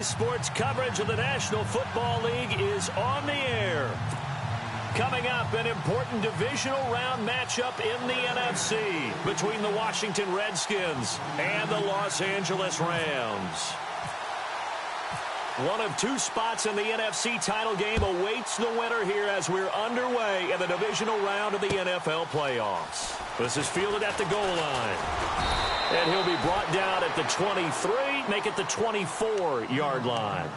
Sports coverage of the National Football League is on the air. Coming up, an important divisional round matchup in the NFC between the Washington Redskins and the Los Angeles Rams. One of two spots in the NFC title game awaits the winner here as we're underway in the divisional round of the NFL playoffs. This is fielded at the goal line. And he'll be brought down at the 23, make it the 24-yard line.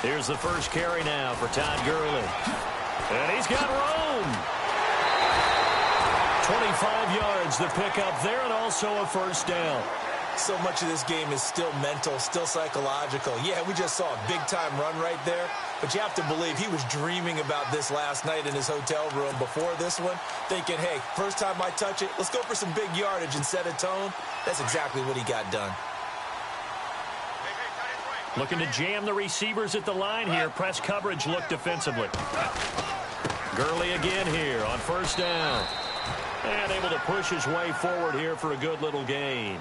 Here's the first carry now for Todd Gurley. And he's got room. 25 yards to pick up there and also a first down. So much of this game is still mental, still psychological. Yeah, we just saw a big-time run right there, but you have to believe he was dreaming about this last night in his hotel room before this one, thinking, hey, first time I touch it, let's go for some big yardage and set a tone. That's exactly what he got done. Looking to jam the receivers at the line here. Press coverage look defensively. Gurley again here on first down. And able to push his way forward here for a good little gain.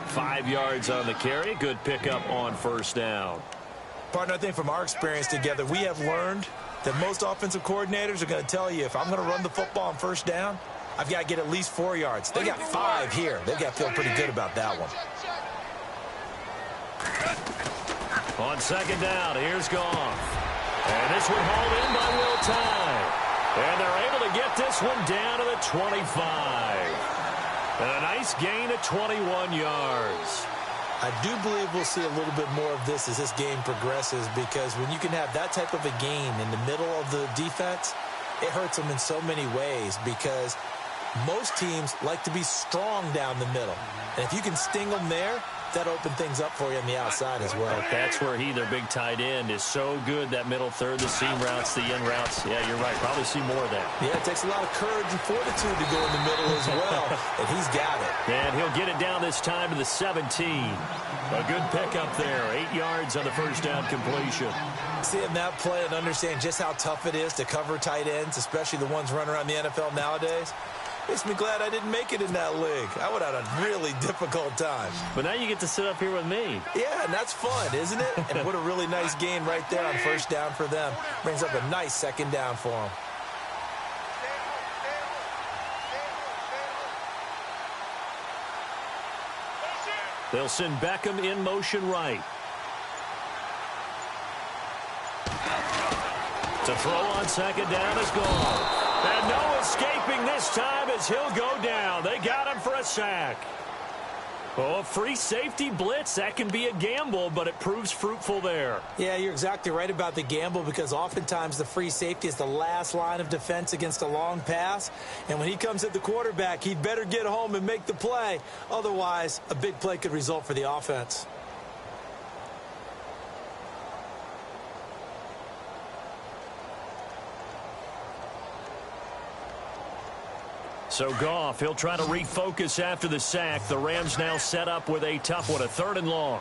5 yards on the carry. Good pickup on first down. Partner, I think from our experience together, we have learned that most offensive coordinators are going to tell you, if I'm going to run the football on first down, I've got to get at least 4 yards. They got 5 here. They've got to feel pretty good about that one. On second down, here's Goff. And this one hauled in by Will Tye. And they're able to get this one down to the 25. And a nice gain of 21 yards. I do believe we'll see a little bit more of this as this game progresses, because when you can have that type of a gain in the middle of the defense, it hurts them in so many ways, because most teams like to be strong down the middle. And if you can sting them there, that opened things up for you on the outside as well. That's where he, their big tight end, is so good. That middle third, the seam routes, the in routes. Yeah, you're right. Probably see more of that. Yeah, it takes a lot of courage and fortitude to go in the middle as well, and he's got it. And he'll get it down this time to the 17. A good pickup there. 8 yards on the first down completion. Seeing that play and understand just how tough it is to cover tight ends, especially the ones running around the NFL nowadays, makes me glad I didn't make it in that league. I would have had a really difficult time. But now you get to sit up here with me. Yeah, and that's fun, isn't it? And what a really nice gain right there on first down for them. Brings up a nice second down for them. They'll send Beckham in motion right. To throw on second down is gone. And no escaping this time as he'll go down. They got him for a sack. Oh, a free safety blitz. That can be a gamble, but it proves fruitful there. Yeah, you're exactly right about the gamble, because oftentimes the free safety is the last line of defense against a long pass. And when he comes at the quarterback, he'd better get home and make the play. Otherwise, a big play could result for the offense. So Goff, he'll try to refocus after the sack. The Rams now set up with a tough one, a 3rd and long.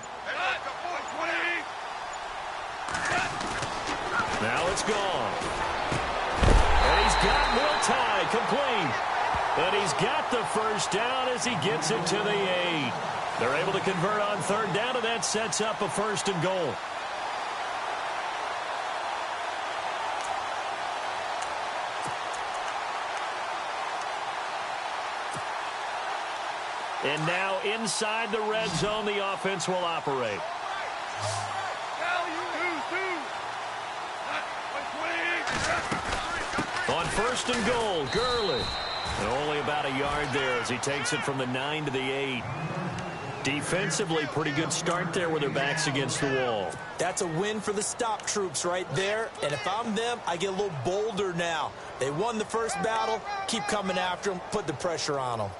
Now it's gone. And he's got Will Tye complete. And he's got the first down as he gets it to the 8. They're able to convert on 3rd down, and that sets up a 1st and goal. And now inside the red zone, the offense will operate. On 1st and goal, Gurley. And only about a yard there as he takes it from the 9 to the 8. Defensively, pretty good start there with their backs against the wall. That's a win for the stop troops right there. And if I'm them, I get a little bolder now. They won the first battle. Keep coming after them. Put the pressure on them.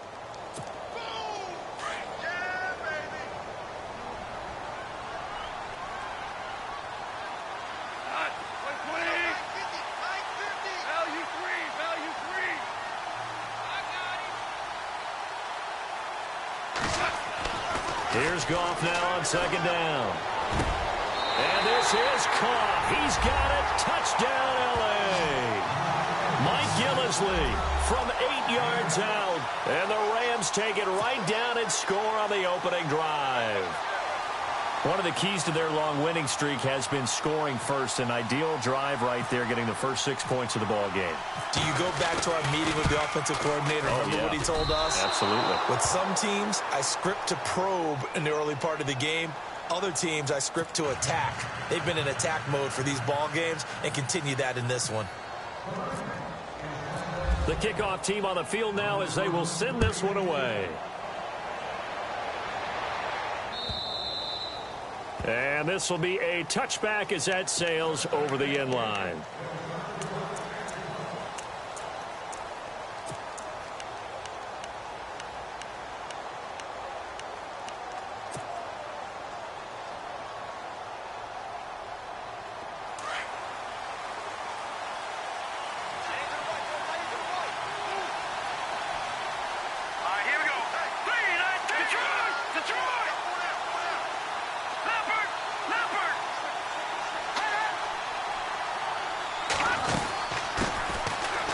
Here's Goff now on second down. And this is caught. He's got it. Touchdown, L.A. Mike Gillislee from 8 yards out. And the Rams take it right down and score on the opening drive. One of the keys to their long winning streak has been scoring first. An ideal drive right there, getting the first 6 points of the ball game. Do you go back to our meeting with the offensive coordinator? Remember what he told us? Absolutely. With some teams, I script to probe in the early part of the game. Other teams, I script to attack. They've been in attack mode for these ball games and continue that in this one. The kickoff team on the field now as they will send this one away. And this will be a touchback as that sails over the end line.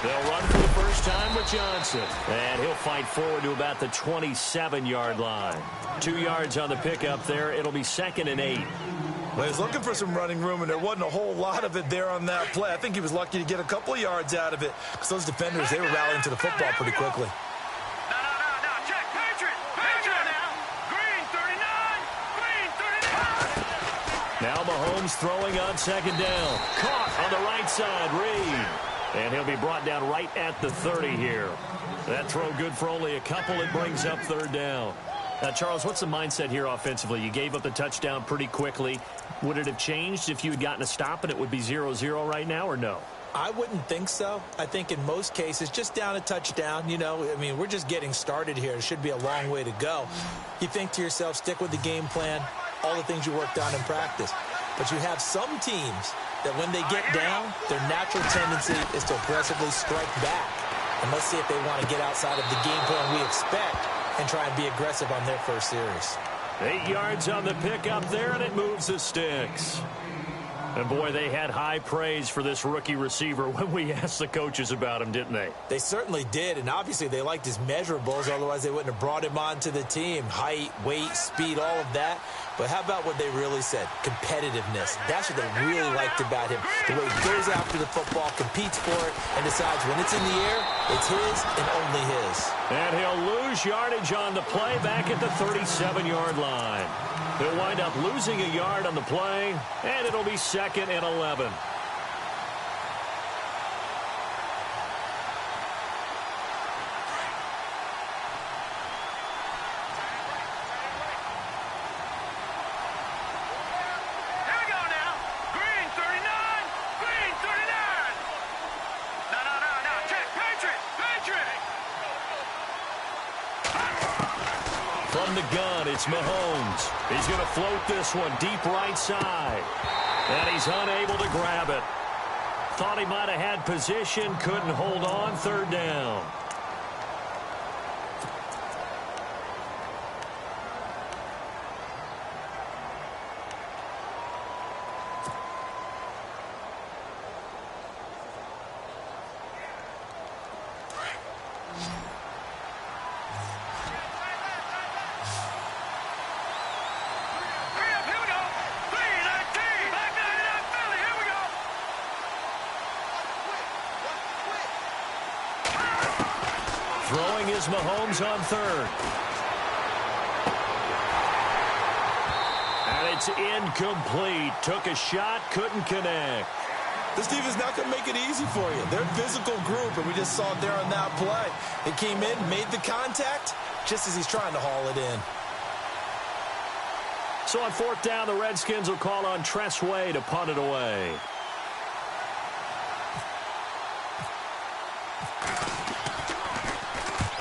They'll run for the first time with Johnson. And he'll fight forward to about the 27-yard line. 2 yards on the pickup there. It'll be 2nd and 8. Well, he was looking for some running room, and there wasn't a whole lot of it there on that play. I think he was lucky to get a couple of yards out of it because those defenders, they were rallying to the football pretty quickly. Check. Patriot now. Green 39. Green 39. Now Mahomes throwing on second down. Caught on the right side, Reed. And he'll be brought down right at the 30 here. That throw good for only a couple. It brings up 3rd down. Now, Charles, what's the mindset here offensively? You gave up the touchdown pretty quickly. Would it have changed if you had gotten a stop and it would be 0-0 right now, or no? I wouldn't think so. I think in most cases, just down a touchdown, you know, I mean, we're just getting started here. It should be a long way to go. You think to yourself, stick with the game plan, all the things you worked on in practice. But you have some teams that when they get down, their natural tendency is to aggressively strike back. And let's see if they want to get outside of the game plan we expect and try and be aggressive on their first series. 8 yards on the pickup there, and it moves the sticks. And, boy, they had high praise for this rookie receiver when we asked the coaches about him, didn't they? They certainly did, and obviously they liked his measurables. Otherwise, they wouldn't have brought him onto the team. Height, weight, speed, all of that. But how about what they really said? Competitiveness. That's what they really liked about him. The way he goes after the football, competes for it, and decides when it's in the air, it's his and only his. And he'll lose yardage on the play back at the 37-yard line. He'll wind up losing a yard on the play, and it'll be 2nd and 11. From the gun, it's Mahomes. He's going to float this one deep right side. And he's unable to grab it. Thought he might have had position, couldn't hold on, 3rd down. Throwing is Mahomes on 3rd. And it's incomplete. Took a shot, couldn't connect. This defense is not going to make it easy for you. They're a physical group, and we just saw it there on that play. It came in, made the contact, just as he's trying to haul it in. So on 4th down, the Redskins will call on Tress Way to punt it away.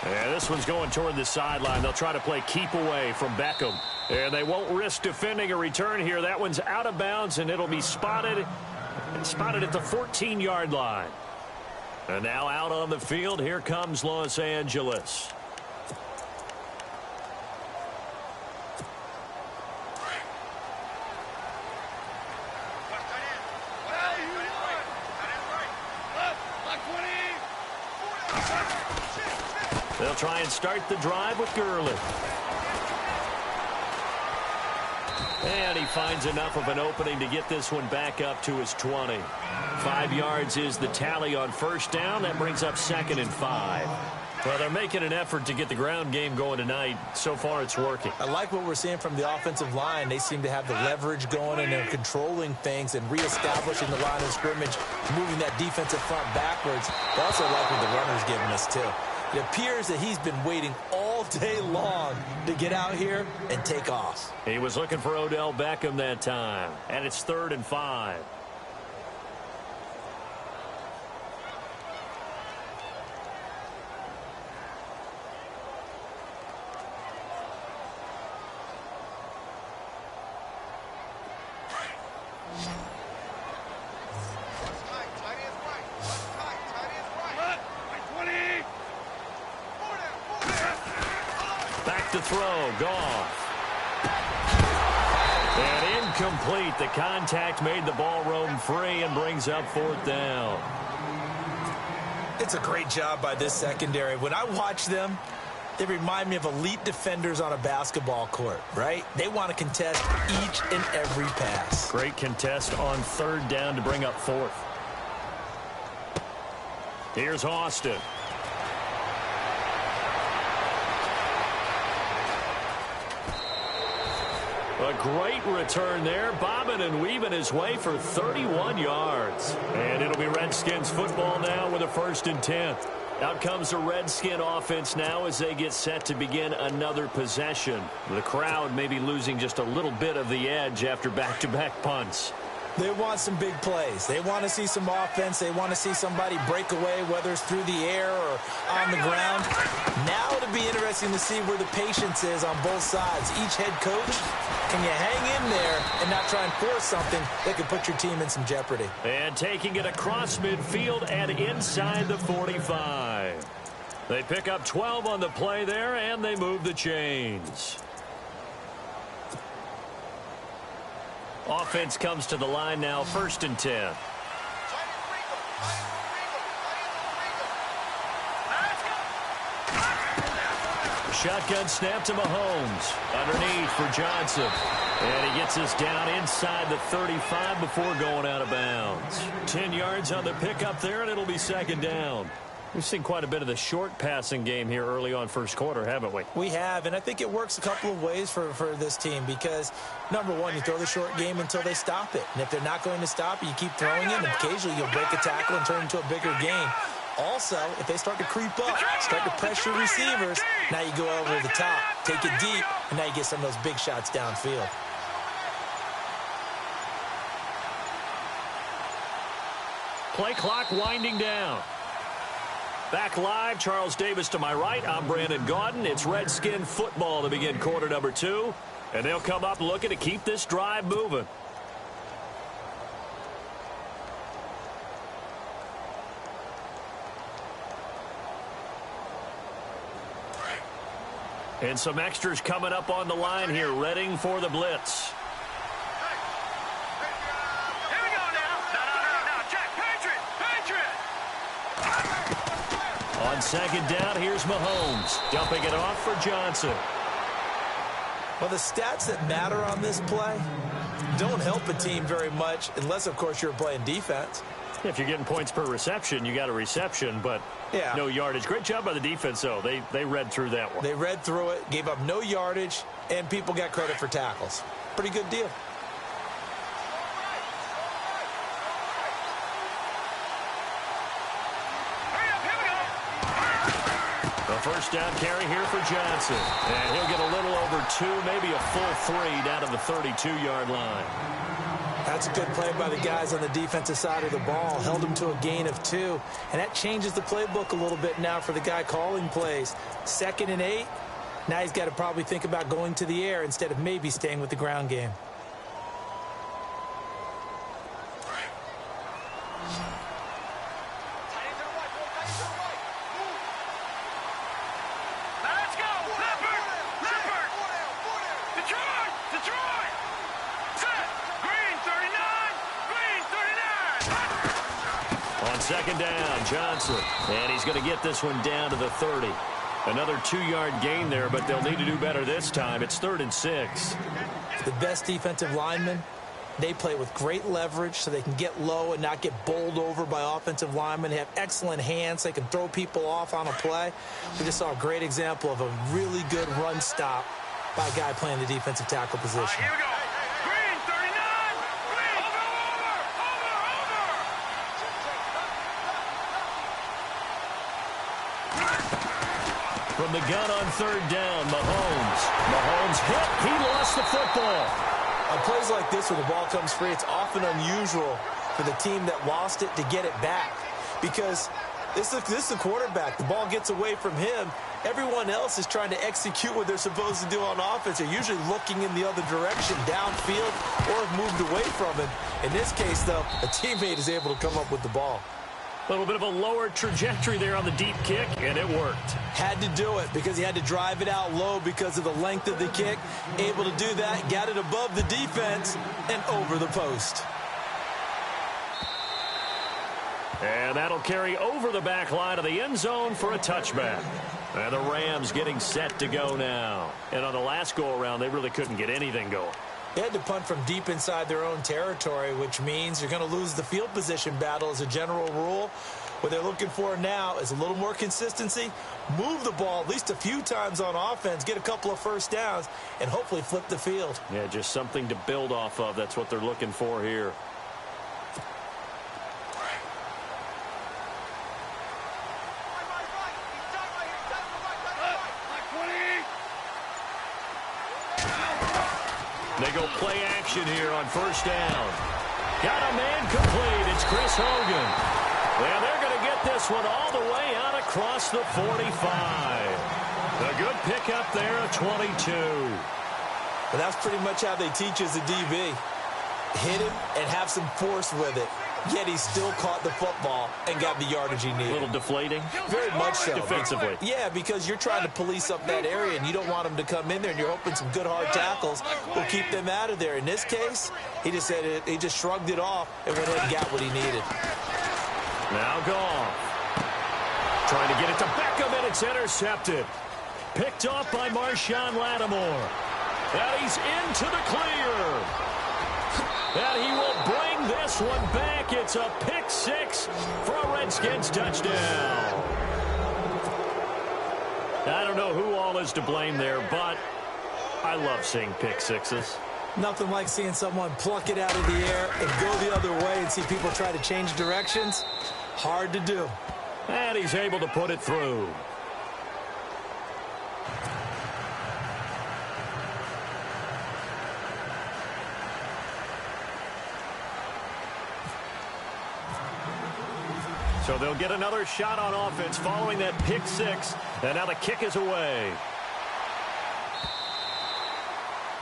And this one's going toward the sideline. They'll try to play keep away from Beckham. And they won't risk defending a return here. That one's out of bounds, and it'll be spotted at the 14-yard line. And now out on the field, here comes Los Angeles. They'll try and start the drive with Gurley. And he finds enough of an opening to get this one back up to his 20. 5 yards is the tally on first down. That brings up 2nd and 5. Well, they're making an effort to get the ground game going tonight. So far, it's working. I like what we're seeing from the offensive line. They seem to have the leverage going, and they're controlling things and reestablishing the line of scrimmage, moving that defensive front backwards. I also like what the runner's giving us, too. It appears that he's been waiting all day long to get out here and take off. He was looking for Odell Beckham that time, and it's 3rd and 5. To throw, Goff. And incomplete. The contact made the ball roam free and brings up 4th down. It's a great job by this secondary. When I watch them, they remind me of elite defenders on a basketball court, right? They want to contest each and every pass. Great contest on 3rd down to bring up 4th. Here's Austin. A great return there, bobbing and weaving his way for 31 yards. And it'll be Redskins football now with a 1st and 10. Out comes the Redskin offense now as they get set to begin another possession. The crowd may be losing just a little bit of the edge after back-to-back punts. They want some big plays. They want to see some offense. They want to see somebody break away, whether it's through the air or on the ground. Now it'll be interesting to see where the patience is on both sides. Each head coach, can you hang in there and not try and force something that could put your team in some jeopardy? And taking it across midfield and inside the 45. They pick up 12 on the play there, and they move the chains. Offense comes to the line now, 1st and 10. Shotgun snap to Mahomes. Underneath for Johnson. And he gets us down inside the 35 before going out of bounds. 10 yards on the pickup there, and it'll be 2nd down. We've seen quite a bit of the short passing game here early on first quarter, haven't we? We have, and I think it works a couple of ways for this team because, number one, you throw the short game until they stop it. And if they're not going to stop it, you keep throwing it, and occasionally you'll break a tackle and turn it into a bigger game. Also, if they start to creep up, start to pressure receivers, now you go over the top, take it deep, and now you get some of those big shots downfield. Play clock winding down. Back live, Charles Davis to my right. I'm Brandon Gaudin. It's Redskin football to begin quarter number 2. And they'll come up looking to keep this drive moving. And some extras coming up on the line here, readying for the blitz. On 2nd down, here's Mahomes. Dumping it off for Johnson. Well, the stats that matter on this play don't help a team very much unless, of course, you're playing defense. If you're getting points per reception, you got a reception, but no yardage. Great job by the defense, though. They read through that one. They read through it, gave up no yardage, and people got credit for tackles. Pretty good deal. First down carry here for Johnson. And he'll get a little over 2, maybe a full 3 down to the 32-yard line. That's a good play by the guys on the defensive side of the ball. Held him to a gain of 2. And that changes the playbook a little bit now for the guy calling plays. 2nd and 8. Now he's got to probably think about going to the air instead of maybe staying with the ground game. second down, Johnson. And he's going to get this one down to the 30. Another 2-yard gain there, but they'll need to do better this time. It's 3rd and 6. The best defensive linemen, they play with great leverage so they can get low and not get bowled over by offensive linemen. They have excellent hands. They can throw people off on a play. We just saw a great example of a really good run stop by a guy playing the defensive tackle position. Here we go. Green, 39. Green. Over. From the gun on 3rd down, Mahomes. Mahomes hit. He lost the football. On plays like this where the ball comes free, it's often unusual for the team that lost it to get it back. Because this is the quarterback. The ball gets away from him. Everyone else is trying to execute what they're supposed to do on offense. They're usually looking in the other direction, downfield, or have moved away from him. In this case, though, a teammate is able to come up with the ball. A little bit of a lower trajectory there on the deep kick, and it worked. Had to do it because he had to drive it out low because of the length of the kick. Able to do that, got it above the defense, and over the post. And that'll carry over the back line of the end zone for a touchback. And the Rams getting set to go now. And on the last go-around, they really couldn't get anything going. They had to punt from deep inside their own territory, which means you're going to lose the field position battle as a general rule. What they're looking for now is a little more consistency, move the ball at least a few times on offense, get a couple of first downs, and hopefully flip the field. Yeah, just something to build off of. That's what they're looking for here. They go play action here on 1st down. Got a man complete. It's Chris Hogan. And they're going to get this one all the way out across the 45. A good pickup there at 22. But that's pretty much how they teach as a DB. Hit him and have some force with it. Yet he still caught the football and got the yardage he needed. A little deflating? Very much so. Defensively. Yeah, because you're trying to police up that area, and you don't want them to come in there, and you're hoping some good hard tackles will keep them out of there. In this case, he just said it, he just shrugged it off and went ahead and got what he needed. Now Goff. Trying to get it to Beckham, and it's intercepted. Picked off by Marshawn Lattimore. And he's into the clear. And he will bring this one back. It's a pick 6 for a Redskins touchdown. I don't know who all is to blame there, but I love seeing pick 6s. Nothing like seeing someone pluck it out of the air and go the other way and see people try to change directions. Hard to do. And he's able to put it through. So they'll get another shot on offense following that pick 6. And now the kick is away.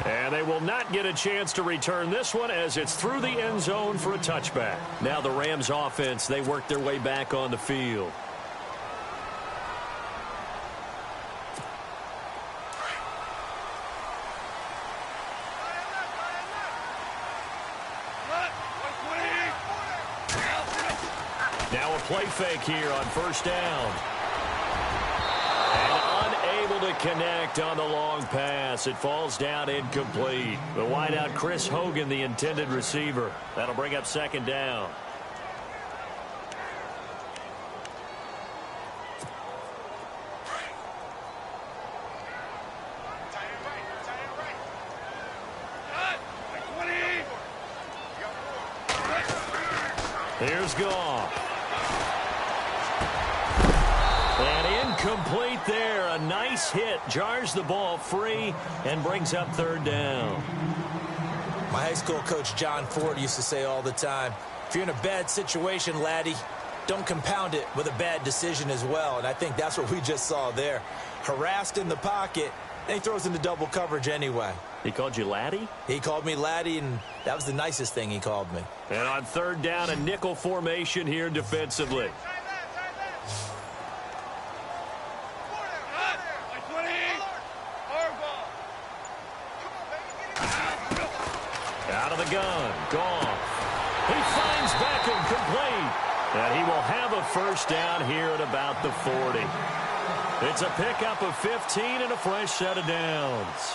And they will not get a chance to return this one as it's through the end zone for a touchback. Now the Rams offense, they work their way back on the field. Now a play fake here on 1st down. And unable to connect on the long pass. It falls down incomplete. The wideout Chris Hogan, the intended receiver. That'll bring up 2nd down. Here's Goff. And incomplete there. A nice hit. Jars the ball free and brings up 3rd down. My high school coach, John Ford, used to say all the time, if you're in a bad situation, laddie, don't compound it with a bad decision as well. And I think that's what we just saw there. Harassed in the pocket, and he throws into double coverage anyway. He called you laddie? He called me laddie, and that was the nicest thing he called me. And on 3rd down, a nickel formation here defensively. Out of the gun, Goff. He finds Beckham complete. And he will have a first down here at about the 40. It's a pickup of 15 and a fresh set of downs.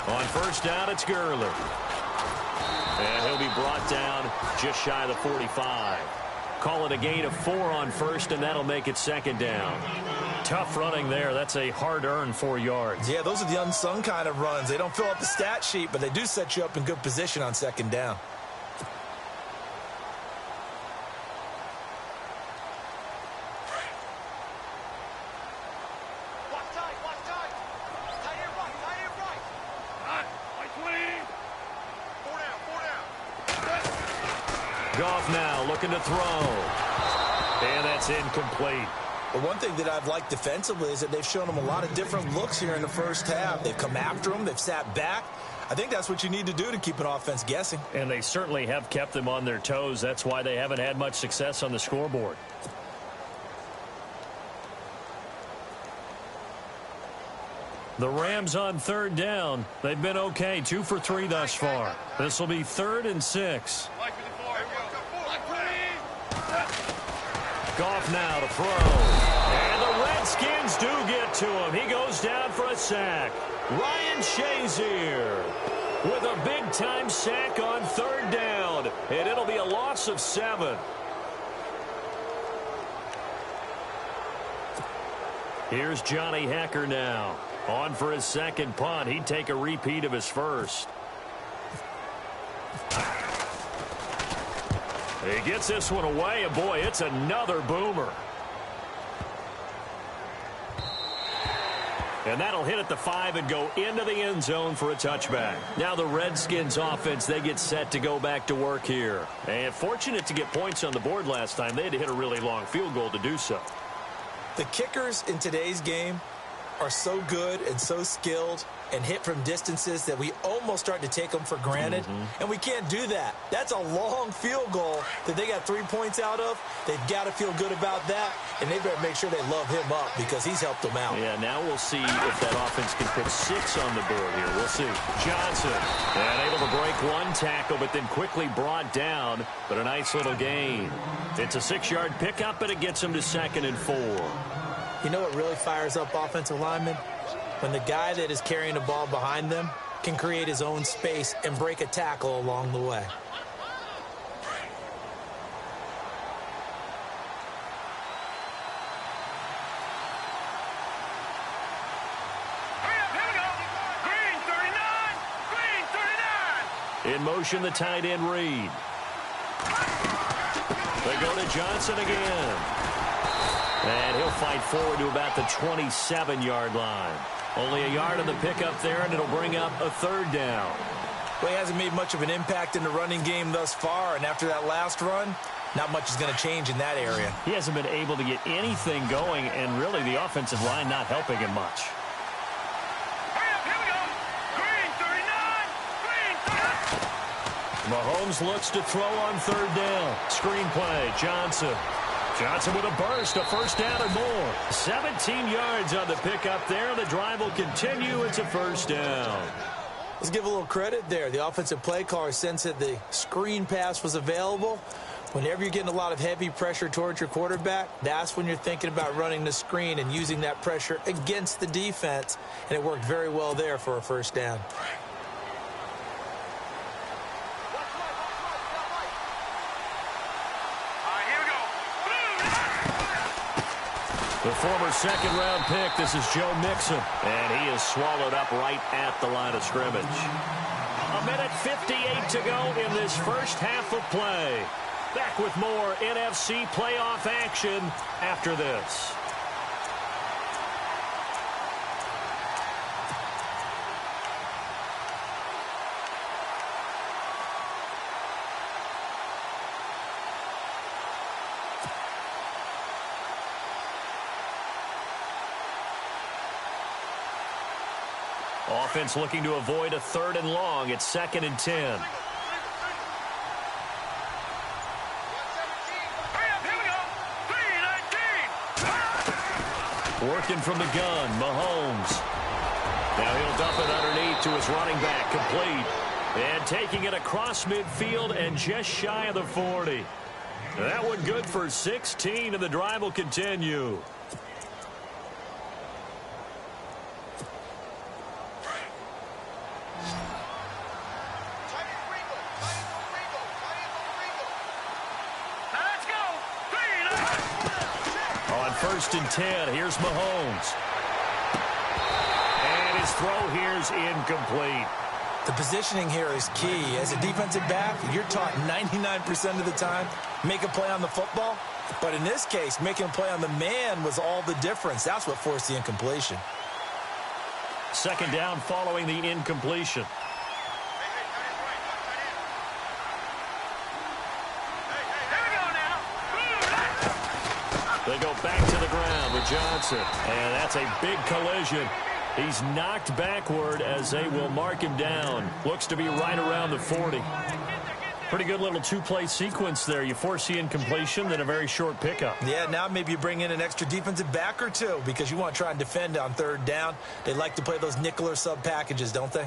On first down, it's Gurley. And he'll be brought down just shy of the 45. Call it a gain of 4 on first, and that'll make it second down. Tough running there. That's a hard-earned 4 yards. Yeah, those are the unsung kind of runs. They don't fill up the stat sheet, but they do set you up in good position on second down. Goff now looking to throw. And that's incomplete. But one thing that I've liked defensively is that they've shown them a lot of different looks here in the first half. They've come after them. They've sat back. I think that's what you need to do to keep an offense guessing. And they certainly have kept them on their toes. That's why they haven't had much success on the scoreboard. The Rams on third down. They've been okay. 2 for 3 thus far. This will be 3rd and 6. Goff now to throw. And the Redskins do get to him. He goes down for a sack. Ryan Shazier with a big-time sack on third down. And it'll be a loss of 7. Here's Johnny Hecker now. On for his second punt. He'd take a repeat of his first. He gets this one away, and boy, it's another boomer. And that'll hit at the 5 and go into the end zone for a touchback. Now the Redskins offense, they get set to go back to work here. And fortunate to get points on the board last time. They had to hit a really long field goal to do so. The kickers in today's game are so good and so skilled and hit from distances that we almost start to take them for granted. And we can't do that. That's a long field goal that they got 3 points out of. They've got to feel good about that, and they better make sure they love him up because he's helped them out. Yeah, now we'll see if that offense can put 6 on the board here. We'll see. Johnson, and able to break one tackle, but then quickly brought down, but a nice little gain. It's a 6-yard pickup, and it gets him to 2nd and 4. You know what really fires up offensive linemen? When the guy that is carrying the ball behind them can create his own space and break a tackle along the way. In motion, the tight end Reed. They go to Johnson again. And he'll fight forward to about the 27-yard line. Only a yard on the pickup there, and it'll bring up a 3rd down. Well, he hasn't made much of an impact in the running game thus far, and after that last run, not much is going to change in that area. He hasn't been able to get anything going, and really the offensive line not helping him much. Mahomes looks to throw on 3rd down. Screen play, Johnson. Johnson with a burst, a first down and more. 17 yards on the pickup there. The drive will continue. It's a first down. Let's give a little credit there. The offensive play caller sensed that the screen pass was available. Whenever you're getting a lot of heavy pressure towards your quarterback, that's when you're thinking about running the screen and using that pressure against the defense. And it worked very well there for a first down. The former 2nd-round pick, this is Joe Mixon. And he is swallowed up right at the line of scrimmage. 1:58 to go in this first half of play. Back with more NFC playoff action after this. Offense looking to avoid a 3rd and long. It's 2nd and 10. Working from the gun, Mahomes. Now he'll dump it underneath to his running back, complete. And taking it across midfield and just shy of the 40. That one good for 16, and the drive will continue. On 1st and 10, here's Mahomes. And his throw here is incomplete. The positioning here is key. As a defensive back, you're taught 99% of the time, make a play on the football. But in this case, making a play on the man was all the difference. That's what forced the incompletion. 2nd down following the incompletion. They go back to the ground with Johnson. And that's a big collision. He's knocked backward as they will mark him down. Looks to be right around the 40. Pretty good little two-play sequence there. You force the incompletion, then a very short pickup. Yeah, now maybe you bring in an extra defensive back or two because you want to try and defend on 3rd down. They like to play those nickel or sub packages, don't they?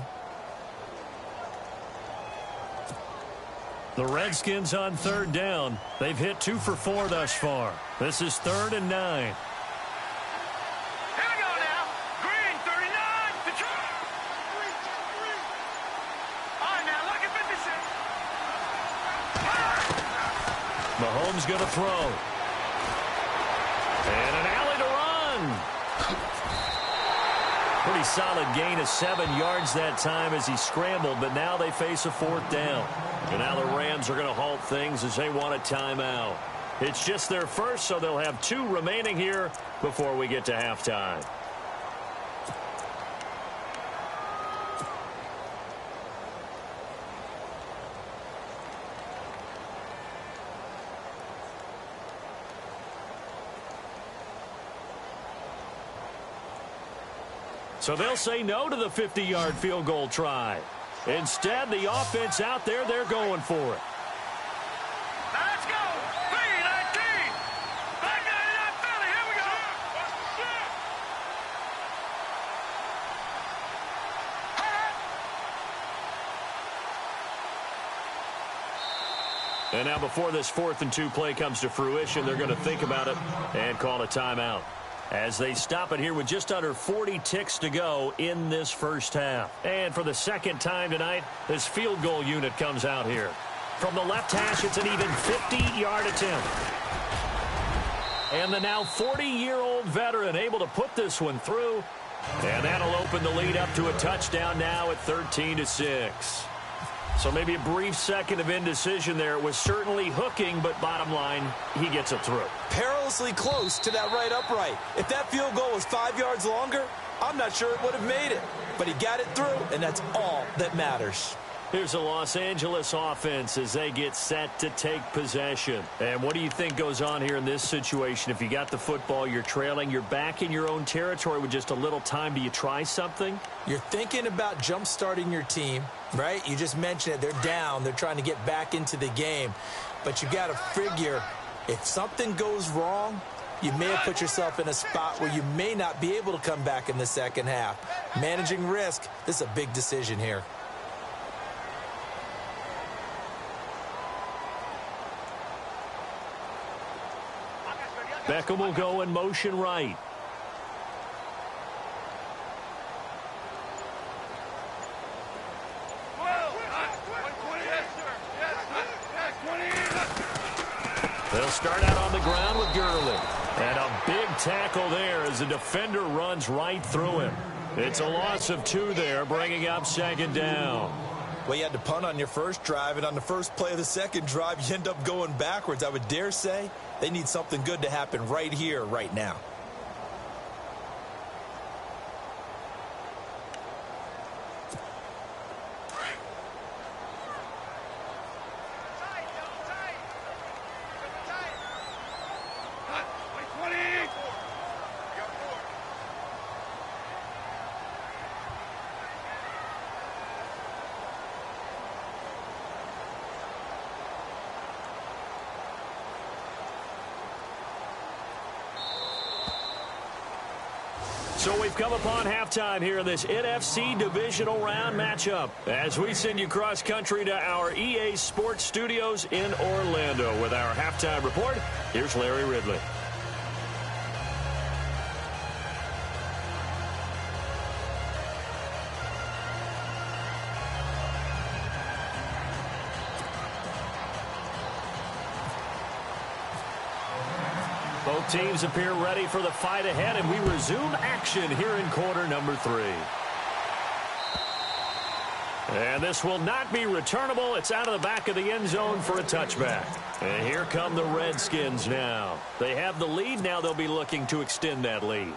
The Redskins on 3rd down. They've hit 2 for 4 thus far. This is 3rd and 9. Mahomes going to throw. And an alley to run. Pretty solid gain of 7 yards that time as he scrambled, but now they face a 4th down. And now the Rams are going to halt things as they want a timeout. It's just their first, so they'll have 2 remaining here before we get to halftime. So they'll say no to the 50-yard field goal try. Instead, the offense out there, they're going for it. Let's go. 3-19. Back 99 Philly. Here we go. And now before this 4th and 2 play comes to fruition, they're going to think about it and call a timeout. As they stop it here with just under 40 ticks to go in this first half. And for the 2nd time tonight, this field goal unit comes out here. From the left hash, it's an even 50-yard attempt. And the now 40-year-old veteran able to put this one through. And that'll open the lead up to a touchdown now at 13-6. So maybe a brief second of indecision there. It was certainly hooking, but bottom line, he gets it through. Perilously close to that right upright. If that field goal was 5 yards longer, I'm not sure it would have made it. But he got it through, and that's all that matters. Here's the Los Angeles offense as they get set to take possession. And what do you think goes on here in this situation? If you got the football, you're trailing, you're back in your own territory with just a little time. Do you try something? You're thinking about jump-starting your team, right? You just mentioned it. They're down. They're trying to get back into the game. But you got to figure if something goes wrong, you may have put yourself in a spot where you may not be able to come back in the second half. Managing risk, this is a big decision here. Beckham will go in motion right. They'll start out on the ground with Gurley. And a big tackle there as the defender runs right through him. It's a loss of 2 there, bringing up 2nd down. Well, you had to punt on your first drive, and on the first play of the second drive, you end up going backwards. I would dare say they need something good to happen right here, right now. So we've come upon halftime here in this NFC divisional round matchup as we send you cross-country to our EA Sports Studios in Orlando with our halftime report. Here's Larry Ridley. Both teams appear ready for the fight ahead, and we resume action here in quarter number 3. And this will not be returnable. It's out of the back of the end zone for a touchback. And here come the Redskins now. They have the lead. Now they'll be looking to extend that lead.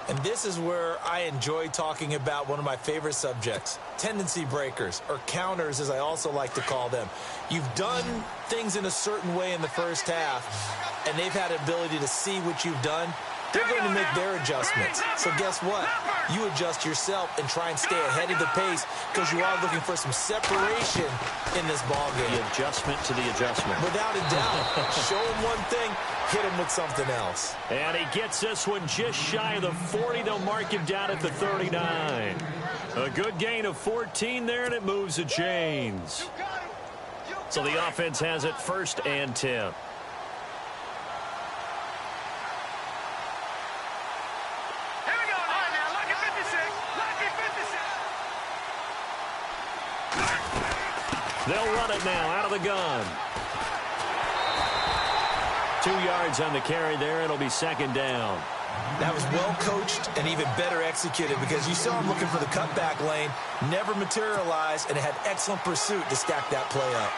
And this is where I enjoy talking about one of my favorite subjects, tendency breakers, or counters as I also like to call them. You've done things in a certain way in the first half, and they've had an ability to see what you've done. They're going to make their adjustments. So guess what? You adjust yourself and try and stay ahead of the pace because you are looking for some separation in this ballgame. The adjustment to the adjustment. Without a doubt. Show them one thing, hit them with something else. And he gets this one just shy of the 40. They'll mark him down at the 39. A good gain of 14 there, and it moves the chains. So the offense has it 1st and 10. They'll run it now out of the gun. 2 yards on the carry there. It'll be 2nd down. That was well coached and even better executed because you saw him looking for the cutback lane, never materialized, and had excellent pursuit to stack that play up.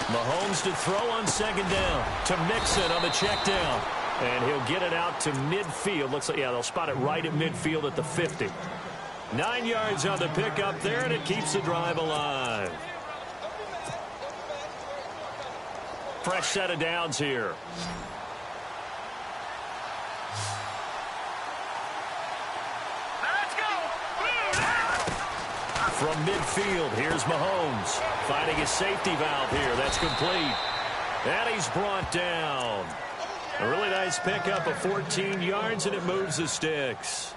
Mahomes to throw on 2nd down to Mixon on the check down. And he'll get it out to midfield. Looks like, yeah, they'll spot it right at midfield at the 50. 9 yards on the pickup there, and it keeps the drive alive. Fresh set of downs here. From midfield, here's Mahomes finding his safety valve here. That's complete. And he's brought down. A really nice pickup of 14 yards, and it moves the sticks.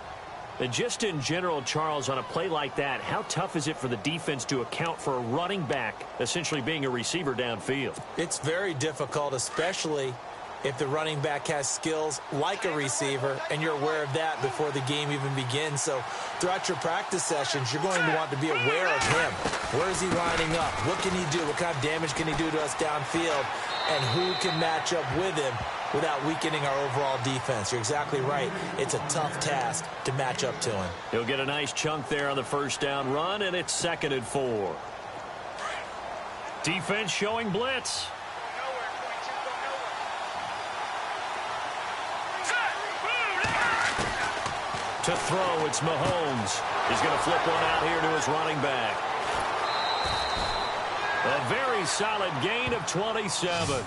And just in general, Charles, on a play like that, how tough is it for the defense to account for a running back essentially being a receiver downfield? It's very difficult, especially if the running back has skills like a receiver, and you're aware of that before the game even begins. So throughout your practice sessions, you're going to want to be aware of him. Where is he lining up? What can he do? What kind of damage can he do to us downfield? And who can match up with him without weakening our overall defense? You're exactly right. It's a tough task to match up to him. He'll get a nice chunk there on the 1st down run, and it's 2nd and 4. Defense showing blitz. To throw, it's Mahomes. He's going to flip one out here to his running back. A very solid gain of 27.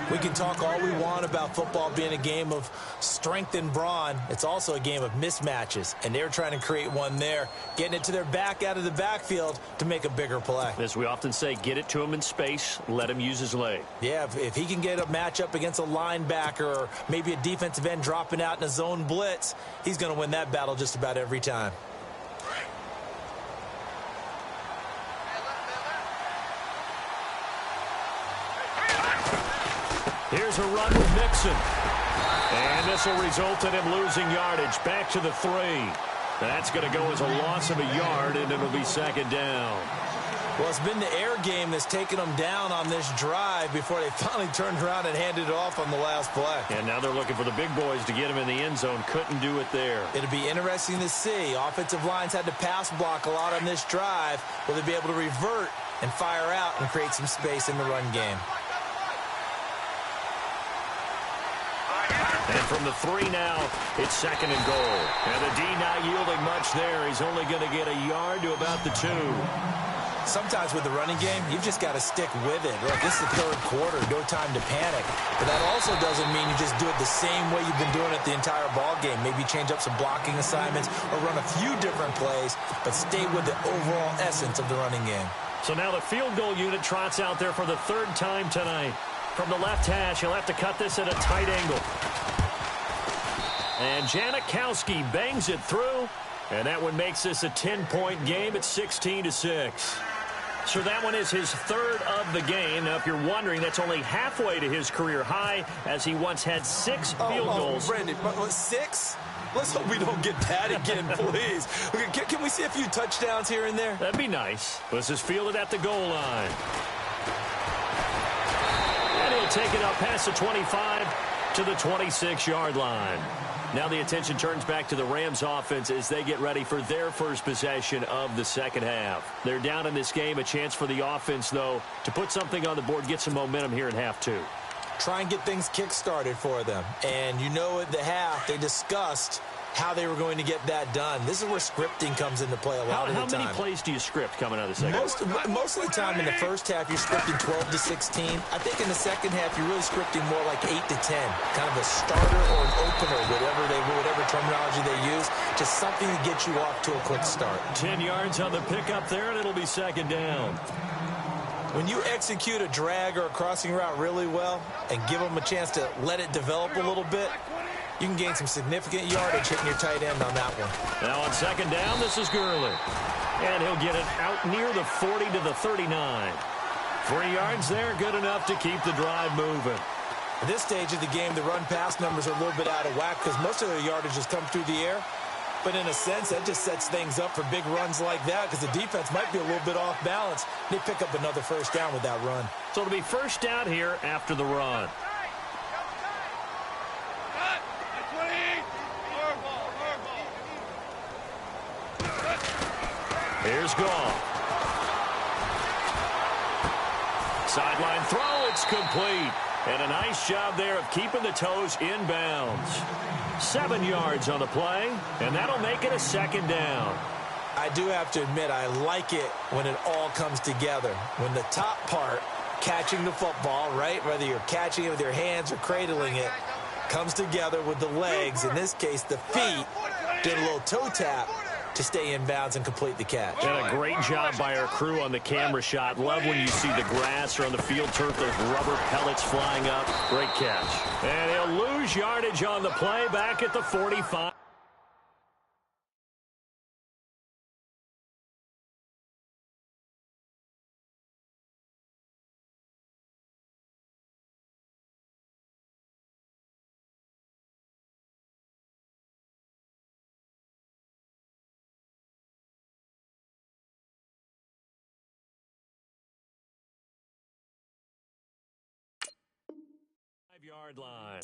We can talk all we want about football being a game of strength and brawn. It's also a game of mismatches, and they're trying to create one there, getting it to their back out of the backfield to make a bigger play. As we often say, get it to him in space, let him use his leg. Yeah, if he can get a matchup against a linebacker or maybe a defensive end dropping out in a zone blitz, he's going to win that battle just about every time. Here's a run with Mixon. And this will result in him losing yardage. Back to the 3. That's going to go as a loss of a yard, and it'll be 2nd down. Well, it's been the air game that's taken them down on this drive before they finally turned around and handed it off on the last play. And now they're looking for the big boys to get him in the end zone. Couldn't do it there. It'll be interesting to see. Offensive lines had to pass block a lot on this drive. Will they be able to revert and fire out and create some space in the run game? And from the 3 now, it's 2nd and goal. And the D not yielding much there. He's only going to get a yard to about the 2. Sometimes with the running game, you've just got to stick with it. Look, this is the third quarter, no time to panic. But that also doesn't mean you just do it the same way you've been doing it the entire ball game. Maybe change up some blocking assignments or run a few different plays, but stay with the overall essence of the running game. So now the field goal unit trots out there for the third time tonight. From the left hash, he'll have to cut this at a tight angle. And Janikowski bangs it through. And that one makes this a 10-point game at 16-6. So that one is his third of the game. Now, if you're wondering, that's only halfway to his career high, as he once had 6 field goals. Brandon, 6? Let's hope we don't get that again, please. Can we see a few touchdowns here and there? That'd be nice. This is fielded at the goal line. And he'll take it up past the 25 to the 26-yard line. Now the attention turns back to the Rams offense as they get ready for their first possession of the second half. They're down in this game. A chance for the offense, though, to put something on the board, get some momentum here in half 2. Try and get things kick-started for them. And you know at the half, they discussed how they were going to get that done. This is where scripting comes into play a lot of the time. How many plays do you script coming out of the second half? Most of the time in the first half, you're scripting 12 to 16. I think in the second half, you're really scripting more like 8 to 10. Kind of a starter or an opener, whatever terminology they use. Just something to get you off to a quick start. 10 yards on the pickup there, and it'll be second down. When you execute a drag or a crossing route really well and give them a chance to let it develop a little bit, you can gain some significant yardage hitting your tight end on that one. Now on second down, this is Gurley. And he'll get it out near the 40 to the 39. 3 yards there, good enough to keep the drive moving. At this stage of the game, the run-pass numbers are a little bit out of whack because most of their yardage has come through the air. But in a sense, that just sets things up for big runs like that because the defense might be a little bit off balance. They pick up another first down with that run. So it'll be first down here after the run. Here's Goff. Sideline throw, it's complete. And a nice job there of keeping the toes inbounds. 7 yards on the play, and that'll make it a second down. I do have to admit, I like it when it all comes together. When the top part, catching the football, right, whether you're catching it with your hands or cradling it, comes together with the legs, in this case the feet, did a little toe tap to stay in bounds and complete the catch. And a great job by our crew on the camera shot. Love when you see the grass or on the field turf, those rubber pellets flying up. Great catch. And he'll lose yardage on the play back at the 45. Yard line.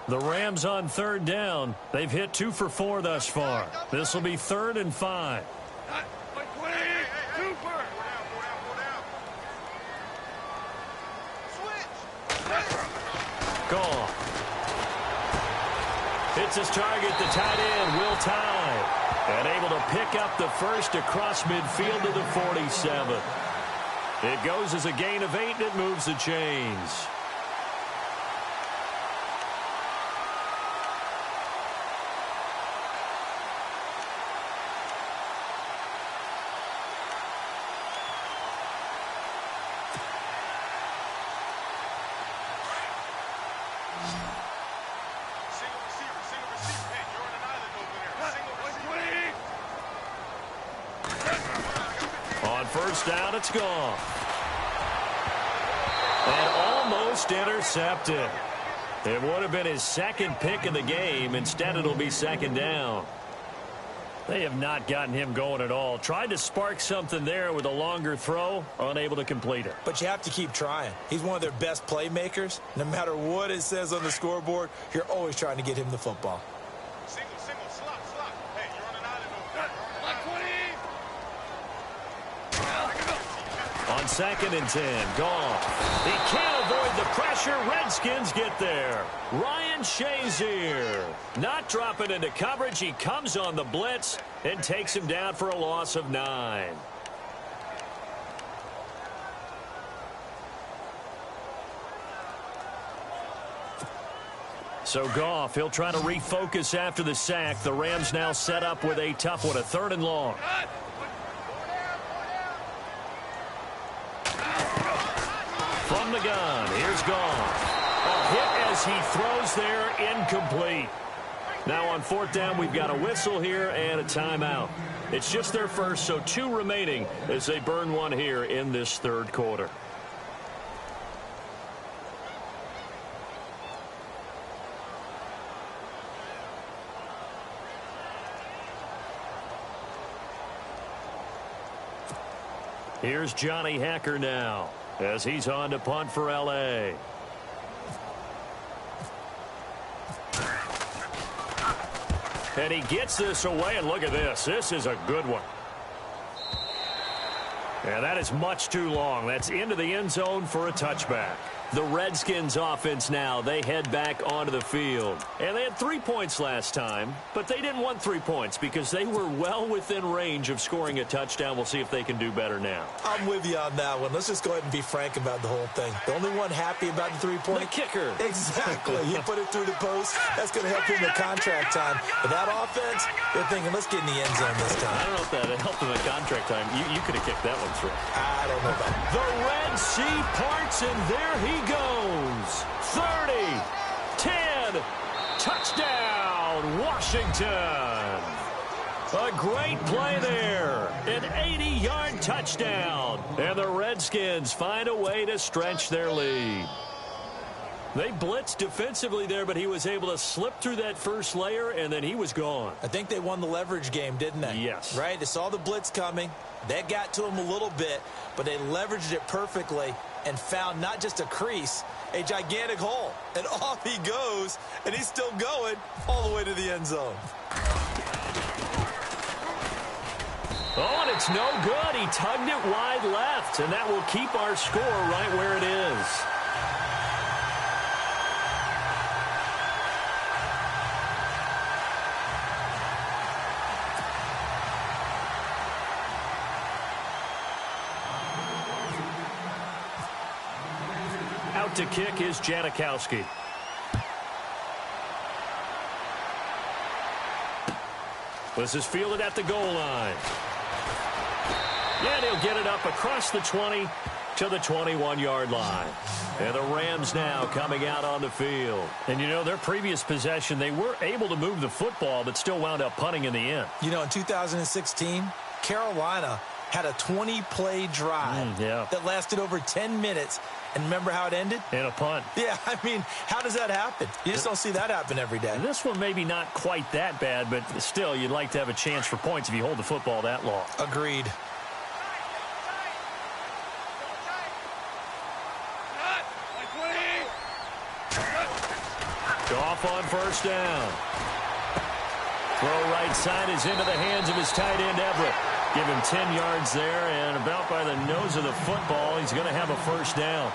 The Rams on third down. They've hit 2 for 4 thus far. This will be 3rd and 5. Goal. Hits his target, the tight end, Will Tye. And able to pick up the first across midfield to the 47. It goes as a gain of 8, and it moves the chains. First down, it's gone. And almost intercepted. It would have been his second pick of the game. Instead, it'll be second down. They have not gotten him going at all. Tried to spark something there with a longer throw, unable to complete it. But you have to keep trying. He's one of their best playmakers. No matter what it says on the scoreboard, you're always trying to get him the football. On on 2nd and 10. Goff. He can't avoid the pressure. Redskins get there. Ryan Shazier not dropping into coverage. He comes on the blitz and takes him down for a loss of 9. So Goff, he'll try to refocus after the sack. The Rams now set up with a tough one, a 3rd and long. From the gun, here's Goff. A hit as he throws there, incomplete. Now on 4th down, we've got a whistle here and a timeout. It's just their first, so 2 remaining as they burn one here in this 3rd quarter. Here's Johnny Hacker now as he's on to punt for L.A. And he gets this away, and look at this. This is a good one. And that is much too long. That's into the end zone for a touchback. The Redskins offense now, they head back onto the field. And they had 3 points last time, but they didn't want 3 points because they were well within range of scoring a touchdown. We'll see if they can do better now. I'm with you on that one. Let's just go ahead and be frank about the whole thing. The only one happy about the 3-point? The kicker. Exactly. He put it through the post. That's going to help him with contract time. But that offense, they're thinking, let's get in the end zone this time. I don't know if that helped him at contract time. You could have kicked that one through. I don't know about that. The Red Sea parts, and there he goes. 30, 10, touchdown, Washington. A great play there. An 80-yard touchdown. And the Redskins find a way to stretch their lead. They blitzed defensively there, but he was able to slip through that first layer, and then he was gone. I think they won the leverage game, didn't they? Yes. Right? They saw the blitz coming. That got to him a little bit, but they leveraged it perfectly and found not just a crease, a gigantic hole. And off he goes, and he's still going all the way to the end zone. Oh, and it's no good. He tugged it wide left, and that will keep our score right where it is. Out to kick is Janikowski. This is fielded at the goal line. And he'll get it up across the 20 to the 21-yard line. And the Rams now coming out on the field. And, you know, their previous possession, they were able to move the football, but still wound up punting in the end. You know, in 2016, Carolina had a 20-play drive that lasted over 10 minutes. And remember how it ended? In a punt. Yeah, I mean, how does that happen? You just don't see that happen every day. This one maybe not quite that bad, but still, you'd like to have a chance for points if you hold the football that long. Agreed. Goff on first down. Throw right side is into the hands of his tight end, Everett. Give him 10 yards there, and about by the nose of the football, he's going to have a first down.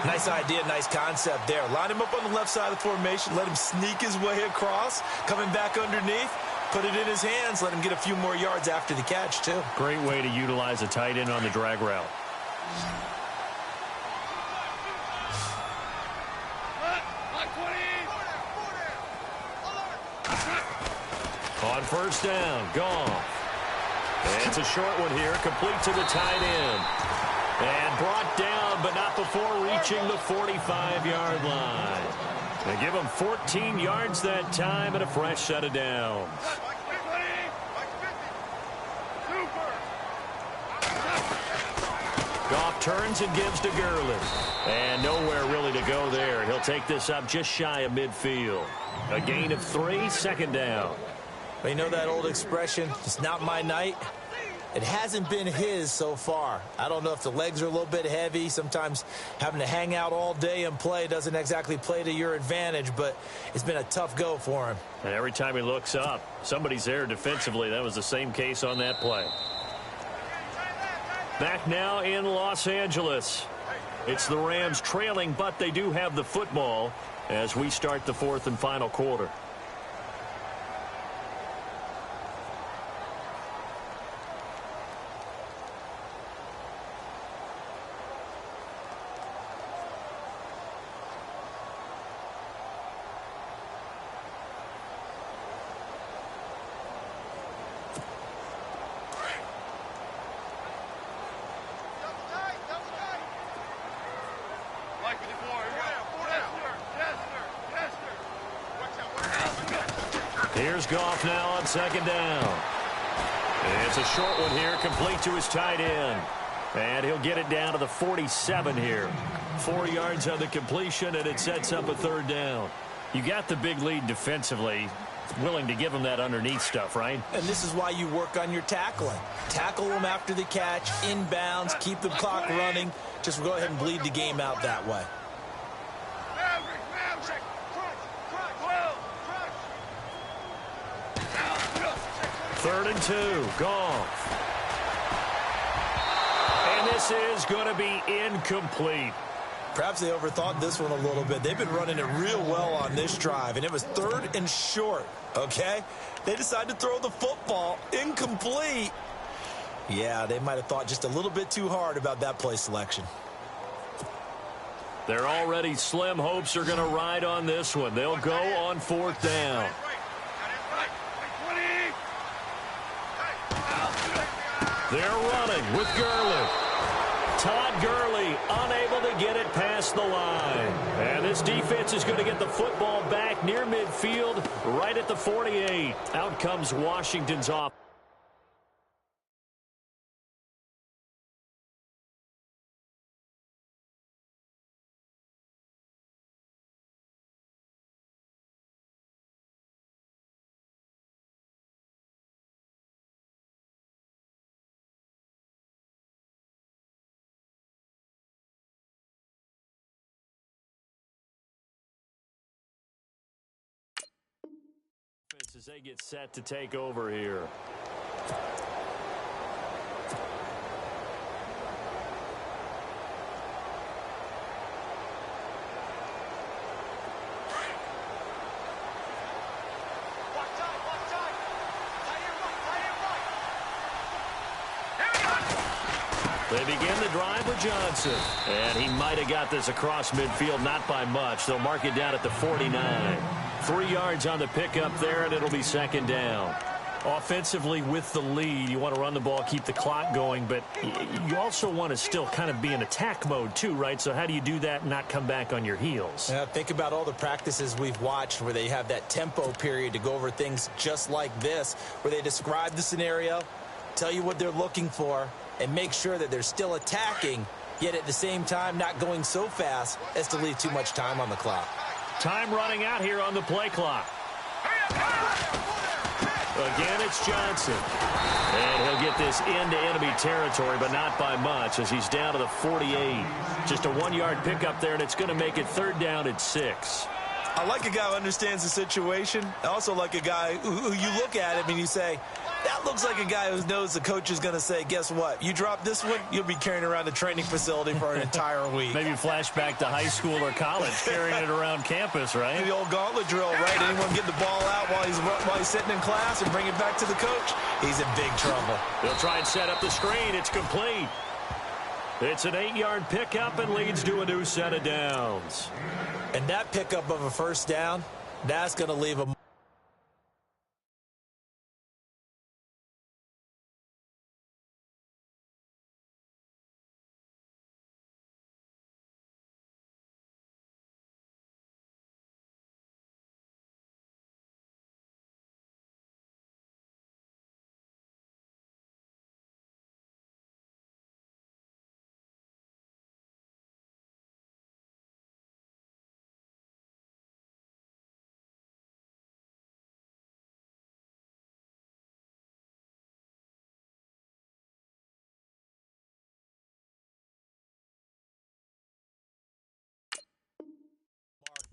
Nice idea, nice concept there. Line him up on the left side of the formation, let him sneak his way across, coming back underneath, put it in his hands, let him get a few more yards after the catch, too. Great way to utilize a tight end on the drag route. On first down, Goff. And it's a short one here, complete to the tight end. And brought down, but not before reaching the 45-yard line. They give him 14 yards that time and a fresh set of downs. Goff turns and gives to Gurley. And nowhere really to go there. He'll take this up just shy of midfield. A gain of 3, 2nd down. Well, you know that old expression, it's not my night? It hasn't been his so far. I don't know if the legs are a little bit heavy. Sometimes having to hang out all day and play doesn't exactly play to your advantage, but it's been a tough go for him. And every time he looks up, somebody's there defensively. That was the same case on that play. Back now in Los Angeles. It's the Rams trailing, but they do have the football as we start the fourth and final quarter. Here's Goff now on second down. It's a short one here, complete to his tight end. And he'll get it down to the 47 here. 4 yards on the completion, and it sets up a third down. You got the big lead defensively. Willing to give him that underneath stuff, right? And this is why you work on your tackling. Tackle them after the catch, inbounds, keep the clock running. Just go ahead and bleed the game out that way. Third and 2, Goff. And this is going to be incomplete. Perhaps they overthought this one a little bit. They've been running it real well on this drive, and it was third and short, okay? They decided to throw the football incomplete. Yeah, they might have thought just a little bit too hard about that play selection. Their already slim hopes are going to ride on this one. They'll go on fourth down. They're running with Gurley. Todd Gurley unable to get it past the line. And this defense is going to get the football back near midfield, right at the 48. Out comes Washington's off. As they get set to take over here. They begin the drive with Johnson. And he might have got this across midfield, not by much. They'll mark it down at the 49. 3 yards on the pickup there, and it'll be second down. Offensively with the lead, you want to run the ball, keep the clock going, but you also want to still kind of be in attack mode too, right? So how do you do that and not come back on your heels? Yeah, think about all the practices we've watched where they have that tempo period to go over things just like this, where they describe the scenario, tell you what they're looking for, and make sure that they're still attacking, yet at the same time not going so fast as to leave too much time on the clock. Time running out here on the play clock. Again, it's Johnson. And he'll get this into enemy territory, but not by much as he's down to the 48. Just a 1 yard pickup there, and it's going to make it third down at 6. I like a guy who understands the situation. I also like a guy who you look at him and you say, that looks like a guy who knows the coach is going to say, guess what? You drop this one, you'll be carrying around the training facility for an entire week. Maybe flashback to high school or college, carrying it around campus, right? The old gauntlet drill, right? Anyone get the ball out while he's sitting in class and bring it back to the coach? He's in big trouble. They'll try and set up the screen. It's complete. It's an 8 yard pickup and leads to a new set of downs. And that pickup of a first down, that's going to leave a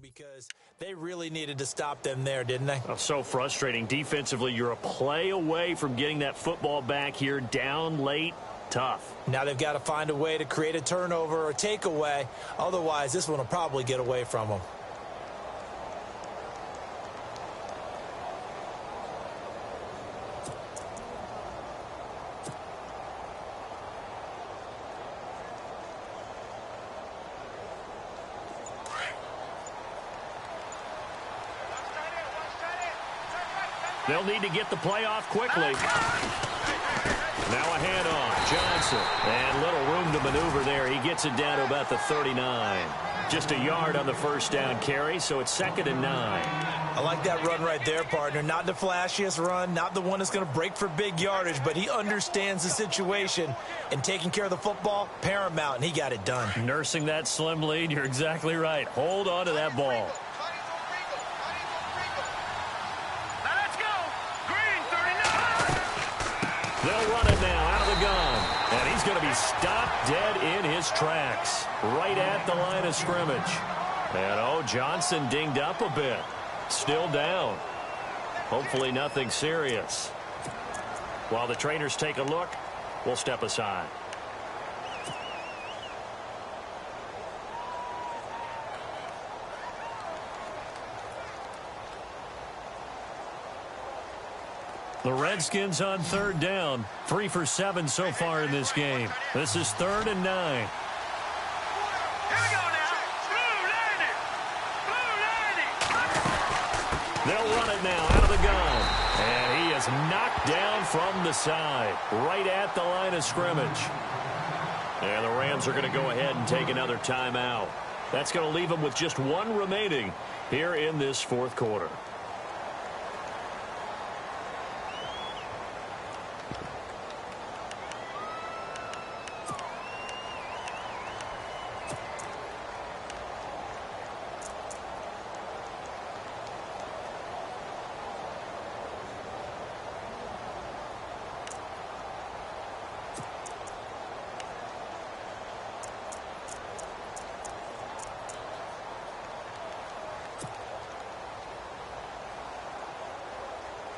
because they really needed to stop them there, didn't they? Oh, so frustrating. Defensively, you're a play away from getting that football back here down late. Tough. Now they've got to find a way to create a turnover or takeaway. Otherwise, this one will probably get away from them. They'll need to get the play off quickly. Now a handoff. Johnson. And little room to maneuver there. He gets it down to about the 39. Just a yard on the first down carry, so it's 2nd and 9. I like that run right there, partner. Not the flashiest run, not the one that's going to break for big yardage, but he understands the situation, and taking care of the football, paramount, and he got it done. Nursing that slim lead, you're exactly right. Hold on to that ball. They'll run it now out of the gun. And he's going to be stopped dead in his tracks. Right at the line of scrimmage. And, Johnson dinged up a bit. Still down. Hopefully nothing serious. While the trainers take a look, we'll step aside. The Redskins on 3rd down. 3 for 7 so far in this game. This is 3rd and 9. Here we go now. Blue 90. They'll run it now out of the gun. And he is knocked down from the side. Right at the line of scrimmage. And the Rams are going to go ahead and take another timeout. That's going to leave them with just 1 remaining here in this 4th quarter.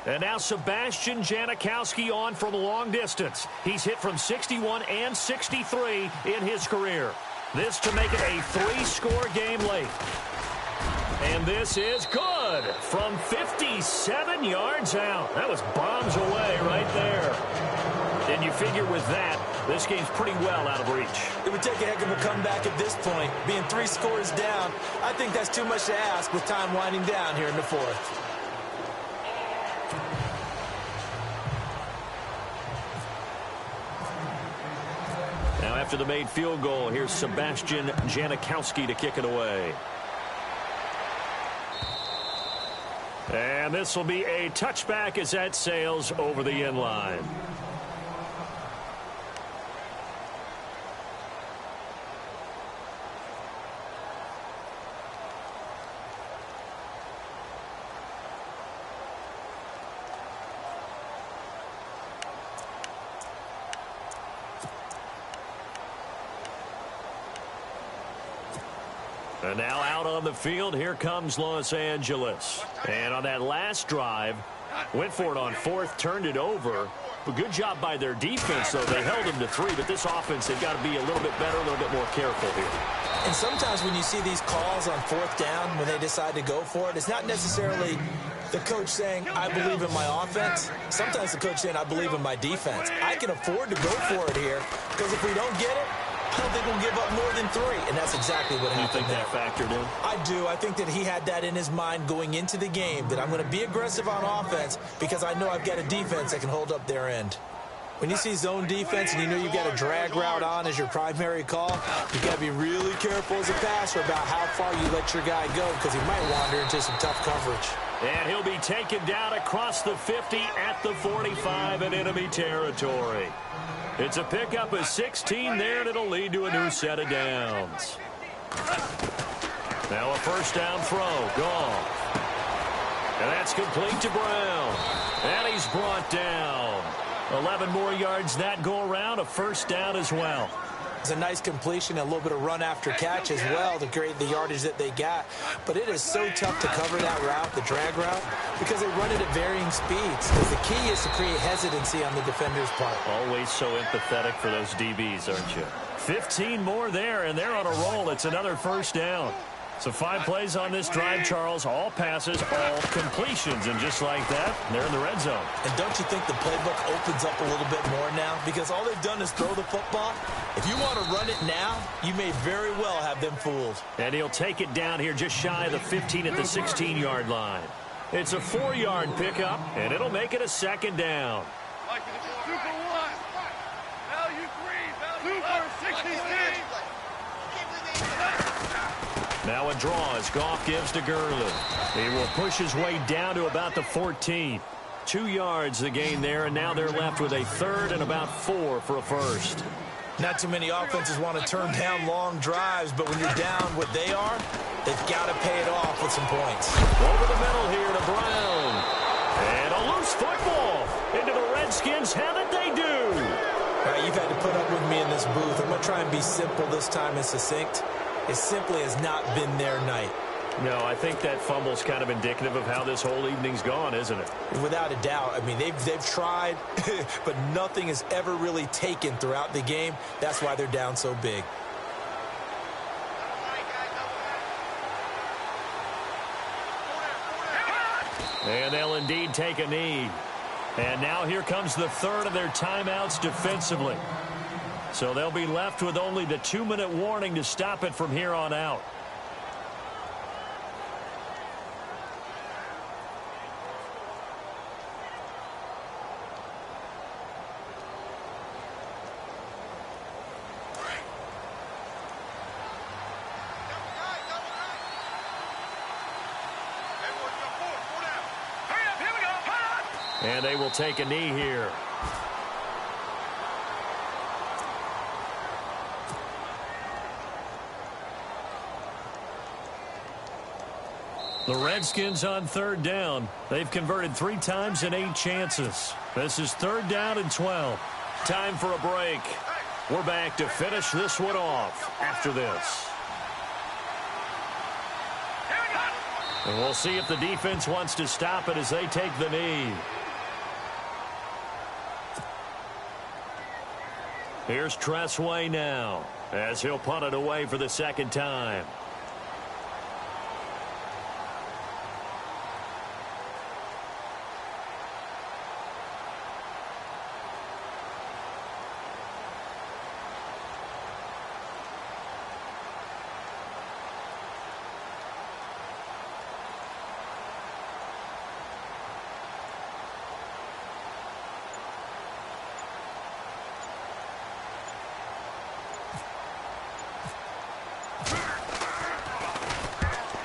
And now Sebastian Janikowski on from a long distance. He's hit from 61 and 63 in his career. This to make it a 3-score game late. And this is good from 57 yards out. That was bombs away right there. And you figure with that, this game's pretty well out of reach. It would take a heck of a comeback at this point. Being 3 scores down, I think that's too much to ask with time winding down here in the 4th. Now after the made field goal, here's Sebastian Janikowski to kick it away. And this will be a touchback as that sails over the end line. And now out on the field, here comes Los Angeles. And on that last drive, went for it on 4th, turned it over. But good job by their defense, though. They held them to 3, but this offense, they've got to be a little bit better, a little bit more careful here. And sometimes when you see these calls on 4th down, when they decide to go for it, it's not necessarily the coach saying, I believe in my offense. Sometimes the coach saying, I believe in my defense. I can afford to go for it here, because if we don't get it, I don't think we'll give up more than 3, and that's exactly what happened. You think that factored in? I do. I think that he had that in his mind going into the game, that I'm going to be aggressive on offense because I know I've got a defense that can hold up their end. When you see zone defense and you know you've got a drag route on as your primary call, you've got to be really careful as a passer about how far you let your guy go because he might wander into some tough coverage. And he'll be taken down across the 50 at the 45 in enemy territory. It's a pickup of 16 there, and it'll lead to a new set of downs. Now a first down throw. Gone. And that's complete to Brown. And he's brought down. 11 more yards that go around, a first down as well. It's a nice completion, a little bit of run after catch as well to create the yardage that they got. But it is so tough to cover that route, the drag route, because they run it at varying speeds. Because the key is to create hesitancy on the defender's part. Always so empathetic for those DBs, aren't you? 15 more there, and they're on a roll. It's another first down. So 5 plays on this drive, Charles. All passes, all completions. And just like that, they're in the red zone. And don't you think the playbook opens up a little bit more now? Because all they've done is throw the football. If you want to run it now, you may very well have them fooled. And he'll take it down here just shy of the 15 at the 16-yard line. It's a 4-yard pickup, and it'll make it a second down. Super 1. Value 3. Super 66. Now a draw as Goff gives to Gurley. He will push his way down to about the 14. 2 yards the gain there, and now they're left with a third and about 4 for a first. Not too many offenses want to turn down long drives, but when you're down what they are, they've got to pay it off with some points. Over the middle here to Brown. And a loose football into the Redskins. How did they do? All right, you've had to put up with me in this booth. I'm going to try and be simple this time and succinct. It simply has not been their night. No, I think that fumble's kind of indicative of how this whole evening's gone, isn't it? Without a doubt. I mean, they've tried, but nothing is ever really taken throughout the game. That's why they're down so big. And they'll indeed take a knee. And now here comes the third of their timeouts defensively. So they'll be left with only the 2-minute warning to stop it from here on out. And they will take a knee here. The Redskins on third down. They've converted 3 times in 8 chances. This is 3rd down and 12. Time for a break. We're back to finish this one off after this. And we'll see if the defense wants to stop it as they take the knee. Here's Tressway now as he'll punt it away for the 2nd time.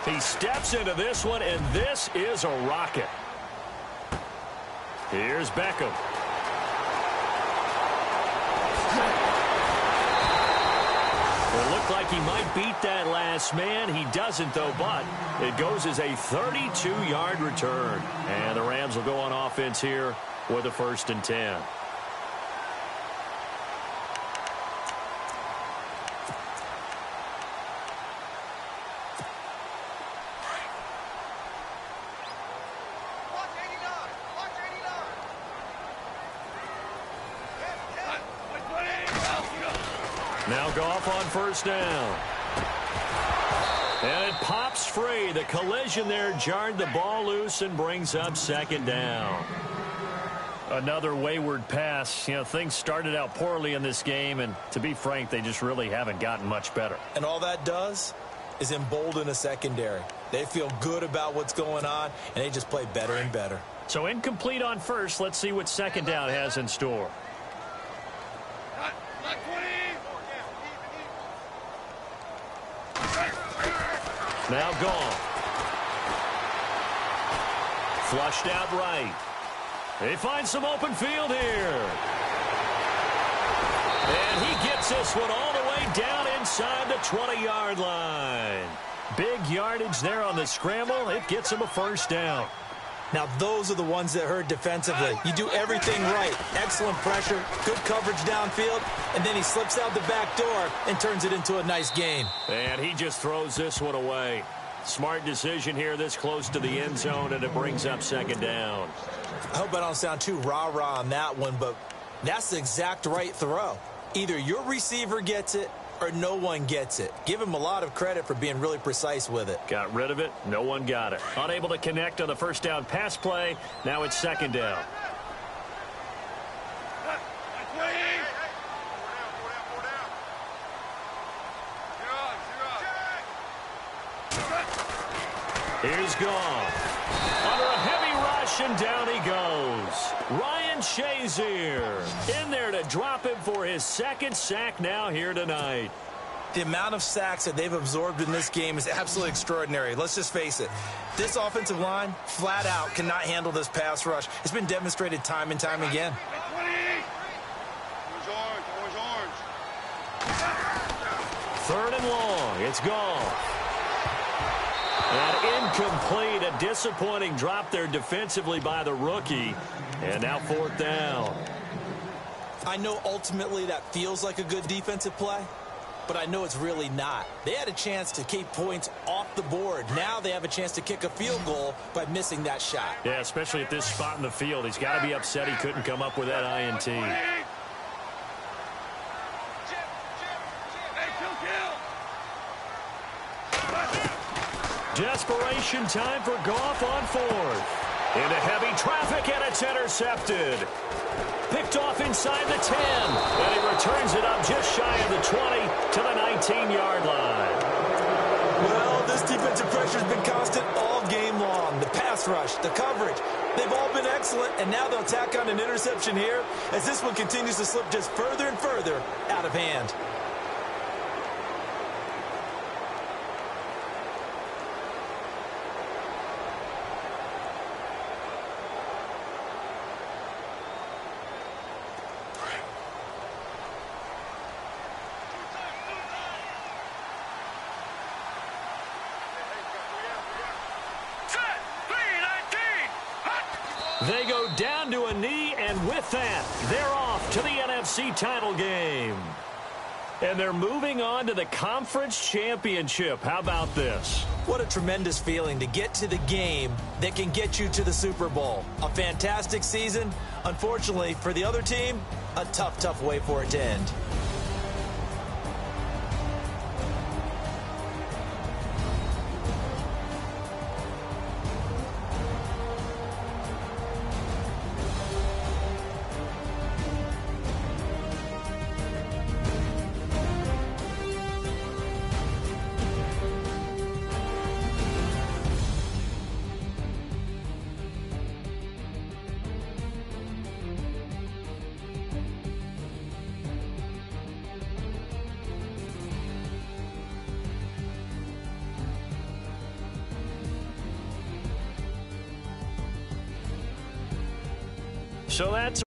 He steps into this one, and this is a rocket. Here's Beckham. It looked like he might beat that last man. He doesn't, though, but it goes as a 32-yard return. And the Rams will go on offense here with a 1st and 10. Now Goff on 1st down. And it pops free. The collision there jarred the ball loose and brings up 2nd down. Another wayward pass. You know, things started out poorly in this game, and to be frank, they just really haven't gotten much better. And all that does is embolden a secondary. They feel good about what's going on, and they just play better and better. So incomplete on 1st. Let's see what 2nd down has in store. Now Goff. Flushed out right. They find some open field here. And he gets this one all the way down inside the 20-yard line. Big yardage there on the scramble. It gets him a 1st down. Now, those are the ones that hurt defensively. You do everything right. Excellent pressure, good coverage downfield, and then he slips out the back door and turns it into a nice gain. And he just throws this one away. Smart decision here this close to the end zone, and it brings up second down. I hope I don't sound too rah-rah on that one, but that's the exact right throw. Either your receiver gets it or no one gets it. Give him a lot of credit for being really precise with it. Got rid of it. No one got it. Unable to connect on the first down pass play. Now it's second down. Here's gone. Under a heavy rush, and down he goes. Ryan Shazier in there to drop him for his second sack now here tonight. The amount of sacks that they've absorbed in this game is absolutely extraordinary. Let's just face it. This offensive line, flat out, cannot handle this pass rush. It's been demonstrated time and time again. Third and long. It's gone. And incomplete. A disappointing drop there defensively by the rookie. And now fourth down. I know ultimately that feels like a good defensive play, but I know it's really not. They had a chance to keep points off the board. Now they have a chance to kick a field goal by missing that shot. Yeah, especially at this spot in the field. He's got to be upset he couldn't come up with that INT. Desperation time for Goff on fourth. Into heavy traffic, and it's intercepted. Picked off inside the 10. And he returns it up just shy of the 20 to the 19-yard line. Well, this defensive pressure has been constant all game long. The pass rush, the coverage, they've all been excellent, and now they'll tack on an interception here as this one continues to slip just further and further out of hand. They go down to a knee, and with that, they're off to the NFC title game. And they're moving on to the conference championship. How about this? What a tremendous feeling to get to the game that can get you to the Super Bowl. A fantastic season. Unfortunately, for the other team, a tough, tough way for it to end. So that's